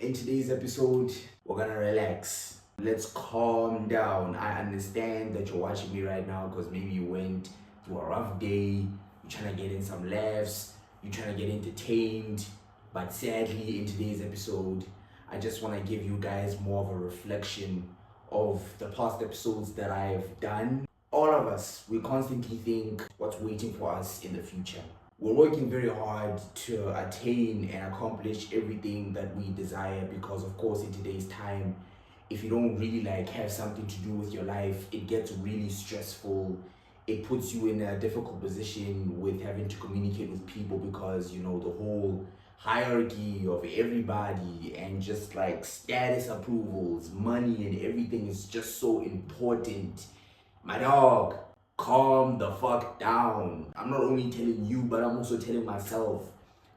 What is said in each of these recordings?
In today's episode, we're gonna relax. Let's calm down. I understand that you're watching me right now because maybe you went through a rough day, you're trying to get in some laughs, you're trying to get entertained. But sadly, in today's episode, I just want to give you guys more of a reflection of the past episodes that I've done. All of us, we constantly think what's waiting for us in the future. We're working very hard to attain and accomplish everything that we desire because, of course, in today's time, if you don't really have something to do with your life, it gets really stressful. It puts you in a difficult position with having to communicate with people because the whole hierarchy of everybody and just status approvals, money and everything is just so important. My dog, calm the fuck down. I'm not only telling you, but I'm also telling myself,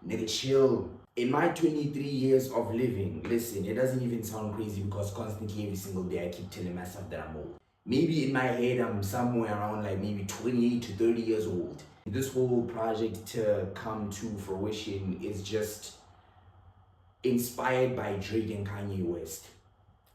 nigga, chill. In my 23 years of living, listen, it doesn't even sound crazy because constantly every single day I keep telling myself that I'm old. Maybe in my head I'm somewhere around maybe 28 to 30 years old. This whole project to come to fruition is just inspired by Drake and Kanye West.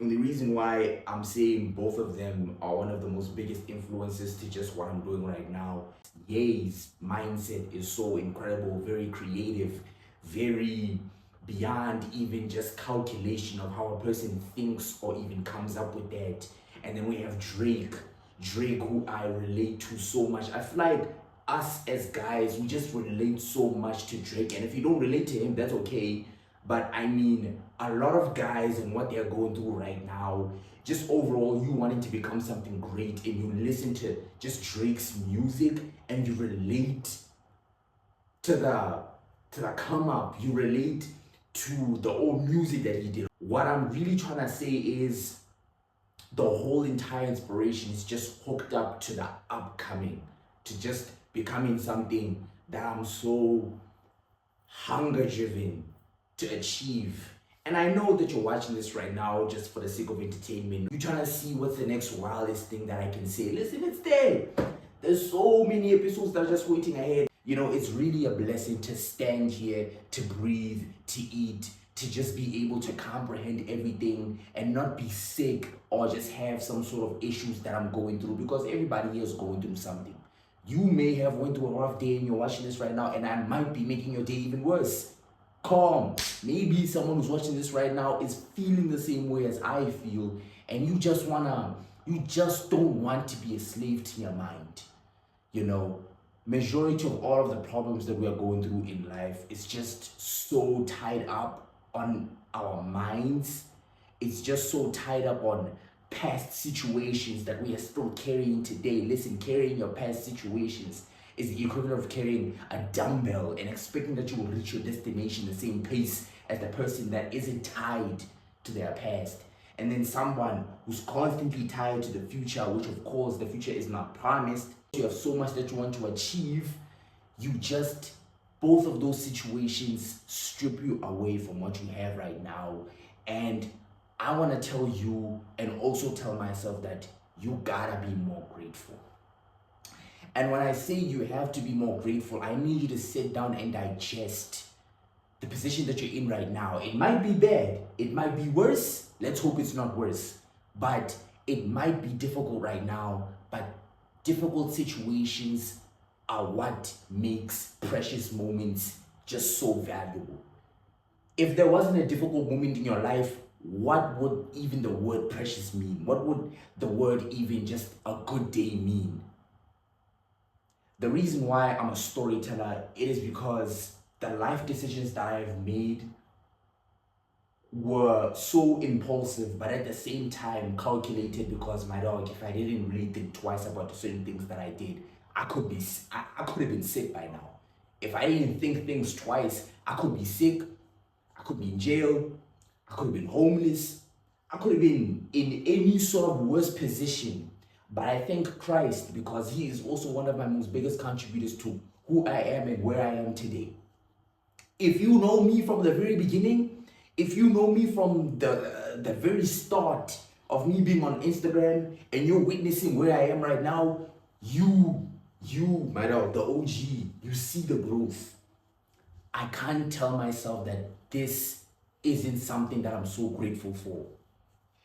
And the reason why I'm saying both of them are one of the most biggest influences to just what I'm doing right now. Ye's mindset is so incredible, very creative, very beyond even just calculation of how a person thinks or even comes up with that. And then we have Drake, who I relate to so much. I feel like us as guys, we just relate so much to Drake. And if you don't relate to him, that's okay. But I mean, a lot of guys and what they're going through right now, just overall, you wanting to become something great and you listen to just Drake's music and you relate to the come up, you relate to the old music that he did. What I'm really trying to say is the whole entire inspiration is just hooked up to the upcoming, to just becoming something that I'm so hunger driven to achieve. And I know that you're watching this right now just for the sake of entertainment. You're trying to see what's the next wildest thing that I can say. Listen, it's there. There's so many episodes that are just waiting ahead. It's really a blessing to stand here, to breathe, to eat, to just be able to comprehend everything and not be sick or just have some sort of issues that I'm going through, because everybody here is going through something. You may have went through a rough day and you're watching this right now, and I might be making your day even worse. Calm. Maybe someone who's watching this right now is feeling the same way as I feel, and you just don't want to be a slave to your mind. Majority of all of the problems that we are going through in life is just so tied up on our minds. It's just so tied up on past situations that we are still carrying today. Listen, carrying your past situations is the equivalent of carrying a dumbbell and expecting that you will reach your destination the same pace as the person that isn't tied to their past. And then someone who's constantly tied to the future, which of course the future is not promised. You have so much that you want to achieve. Both of those situations strip you away from what you have right now. And I want to tell you and also tell myself that you gotta be more grateful. And when I say you have to be more grateful, I need you to sit down and digest the position that you're in right now. It might be bad. It might be worse. Let's hope it's not worse. But it might be difficult right now. But difficult situations are what makes precious moments just so valuable. If there wasn't a difficult moment in your life, what would even the word precious mean? What would the word even just a good day mean? The reason why I'm a storyteller, it is because the life decisions that I have made were so impulsive, but at the same time calculated, because my dog, if I didn't really think twice about the certain things that I did, I could have been sick by now. If I didn't think things twice, I could be sick, I could be in jail, I could have been homeless, I could have been in any sort of worse position. But I thank Christ because he is also one of my most biggest contributors to who I am and where I am today. If you know me from the very beginning, if you know me from the very start of me being on Instagram and you're witnessing where I am right now, you, my dog, the OG, you see the growth. I can't tell myself that this isn't something that I'm so grateful for.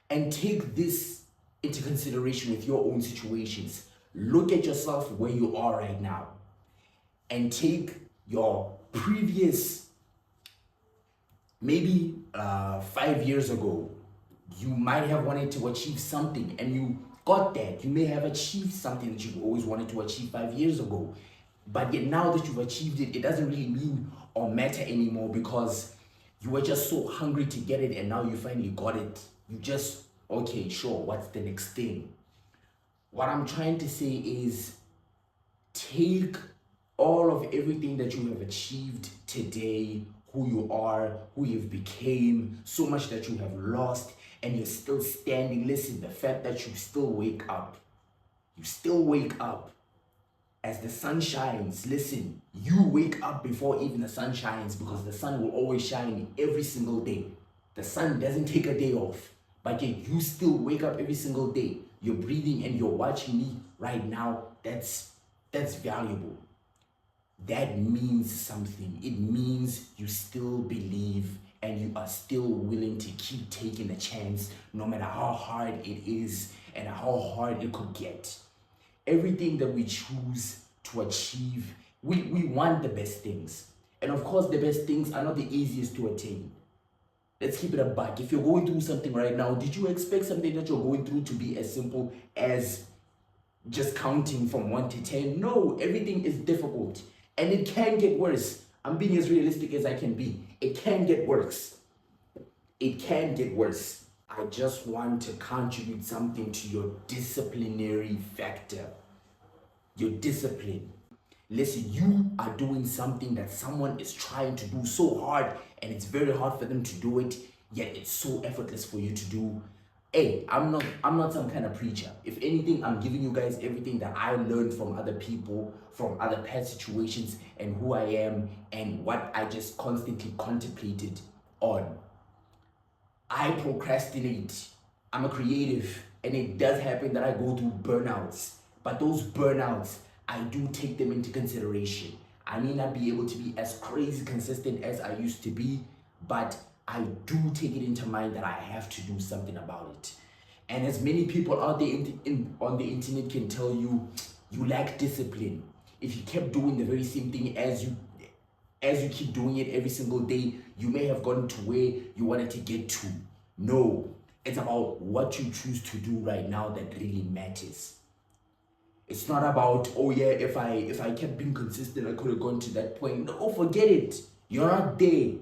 And take this into consideration with your own situations. Look at yourself where you are right now and take your previous, maybe 5 years ago, you might have wanted to achieve something and you got that. You may have achieved something that you've always wanted to achieve 5 years ago. But yet now that you've achieved it, it doesn't really mean or matter anymore because you were just so hungry to get it and now you finally got it. You just, okay, sure, what's the next thing? What I'm trying to say is take all of everything that you have achieved today, who you are, who you've became, so much that you have lost, and you're still standing. Listen, the fact that you still wake up, as the sun shines. Listen, you wake up before even the sun shines because the sun will always shine every single day. The sun doesn't take a day off, but yet you still wake up every single day. You're breathing and you're watching me right now. That's valuable. That means something. It means you still believe and you are still willing to keep taking the chance no matter how hard it is and how hard it could get. Everything that we choose to achieve, we want the best things. And of course, the best things are not the easiest to attain. Let's keep it a buck. If you're going through something right now, did you expect something that you're going through to be as simple as just counting from 1 to 10? No, everything is difficult. And it can get worse. I'm being as realistic as I can be. It can get worse. It can get worse. I just want to contribute something to your disciplinary factor. Your discipline. Listen, you are doing something that someone is trying to do so hard and it's very hard for them to do it, yet it's so effortless for you to do. Hey, I'm not some kind of preacher. If anything, I'm giving you guys everything that I learned from other people, from other past situations, and who I am, and what I just constantly contemplated on. I procrastinate. I'm a creative, and it does happen that I go through burnouts. But those burnouts, I do take them into consideration. I may not be able to be as crazy consistent as I used to be, but I do take it into mind that I have to do something about it. And as many people out there on the internet can tell you, you lack discipline. If you kept doing the very same thing as you keep doing it every single day, you may have gotten to where you wanted to get to. No, it's about what you choose to do right now that really matters. It's not about, oh yeah, if I kept being consistent, I could have gone to that point. No, forget it. You're not there.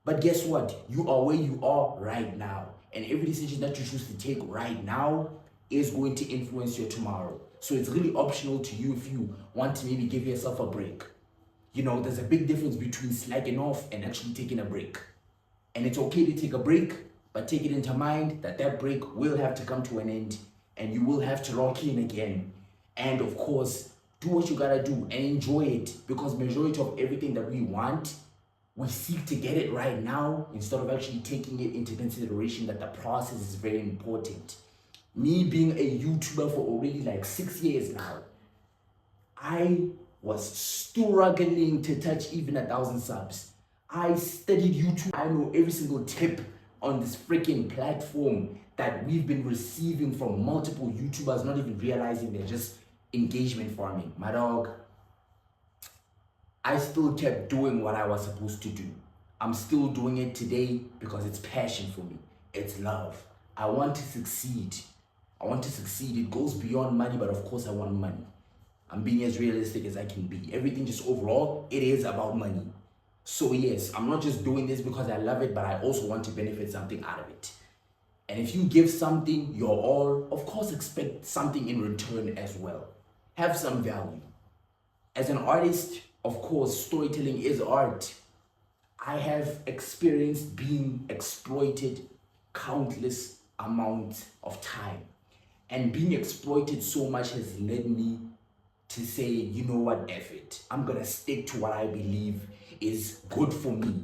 But guess what? You are where you are right now. And every decision that you choose to take right now is going to influence your tomorrow. So it's really optional to you if you want to maybe give yourself a break. You know, there's a big difference between slacking off and actually taking a break. And it's okay to take a break, but take it into mind that that break will have to come to an end and you will have to lock in again. And of course, do what you gotta do and enjoy it, because majority of everything that we want, we seek to get it right now instead of actually taking it into consideration that the process is very important. Me being a YouTuber for already like 6 years now, I was struggling to touch even 1,000 subs. I studied YouTube. I know every single tip on this freaking platform that we've been receiving from multiple YouTubers, not even realizing they're just engagement farming. My dog, I still kept doing what I was supposed to do. I'm still doing it today because it's passion for me. It's love. I want to succeed. It goes beyond money, but of course I want money. I'm being as realistic as I can be. Everything just overall, it is about money. So yes, I'm not just doing this because I love it, but I also want to benefit something out of it. And if you give something your all, of course expect something in return as well. Have some value. As an artist, of course, storytelling is art. I have experienced being exploited countless amounts of time. And being exploited so much has led me to say, you know what, F it. I'm gonna stick to what I believe is good for me.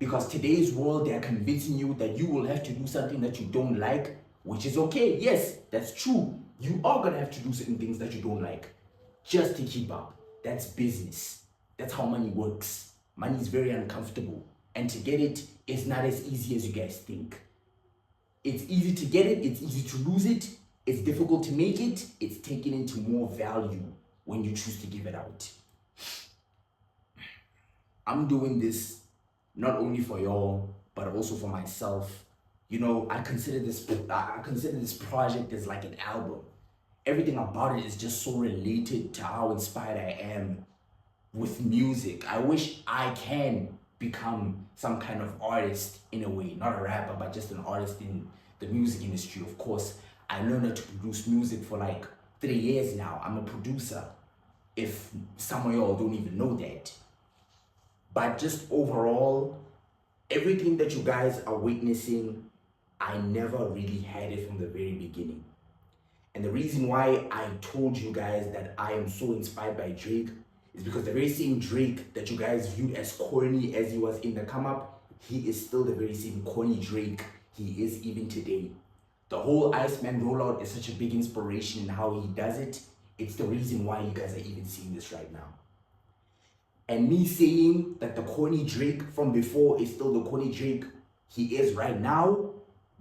Because today's world, they're convincing you that you will have to do something that you don't like, which is okay. Yes, that's true. You are gonna have to do certain things that you don't like just to keep up. That's business. That's how money works. Money is very uncomfortable. And to get it is not as easy as you guys think. It's easy to get it, it's easy to lose it, it's difficult to make it, it's taken into more value when you choose to give it out. I'm doing this not only for y'all, but also for myself. You know, I consider this project as like an album. Everything about it is just so related to how inspired I am with music. I wish I can become some kind of artist in a way, not a rapper, but just an artist in the music industry. Of course, I learned how to produce music for like 3 years now. I'm a producer, if some of y'all don't even know that. But just overall, everything that you guys are witnessing, I never really had it from the very beginning. And the reason why I told you guys that I am so inspired by Drake is because the very same Drake that you guys viewed as corny as he was in the come up, he is still the very same corny Drake he is even today. The whole Iceman rollout is such a big inspiration in how he does it. It's the reason why you guys are even seeing this right now. And me saying that the corny Drake from before is still the corny Drake he is right now,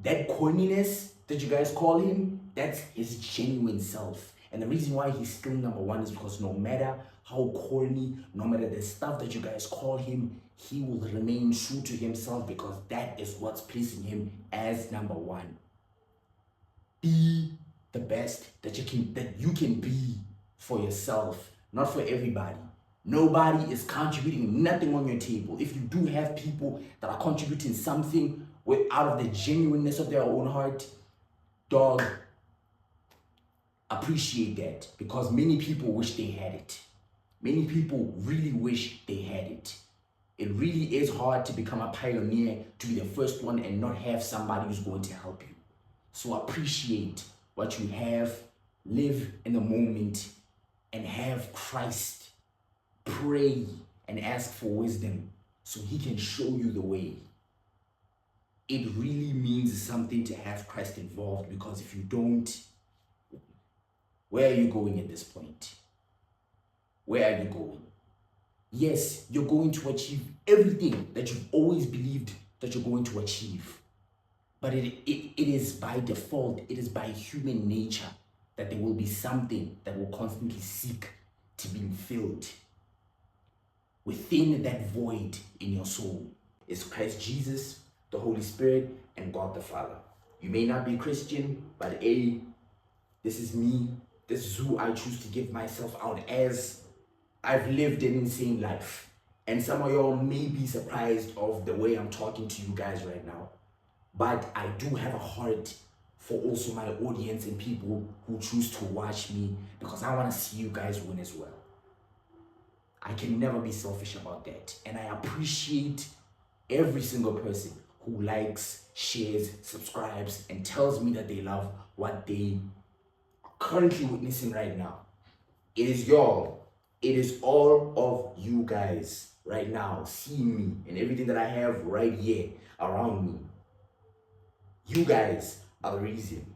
that corniness that you guys call him, that's his genuine self. And the reason why he's still number one is because no matter how corny, no matter the stuff that you guys call him, he will remain true to himself, because that is what's placing him as number one. Be the best that you can be for yourself, not for everybody. Nobody is contributing nothing on your table. If you do have people that are contributing something out of the genuineness of their own heart, dog, appreciate that, because many people wish they had it. Many people really wish they had it. It really is hard to become a pioneer, to be the first one and not have somebody who's going to help you. So appreciate what you have, live in the moment, and have Christ. Pray and ask for wisdom so he can show you the way. It really means something to have Christ involved, because if you don't, where are you going at this point? Where are you going? Yes, you're going to achieve everything that you've always believed that you're going to achieve. But it is by default, it is by human nature that there will be something that will constantly seek to be filled. Within that void in your soul is Christ Jesus, the Holy Spirit, and God the Father. You may not be Christian, but this is me. This is who I choose to give myself out as. I've lived an insane life. And some of y'all may be surprised of the way I'm talking to you guys right now. But I do have a heart for also my audience and people who choose to watch me, because I want to see you guys win as well. I can never be selfish about that. And I appreciate every single person who likes, shares, subscribes, and tells me that they love what they are currently witnessing right now. It is y'all. It is all of you guys right now seeing me and everything that I have right here around me. You guys are the reason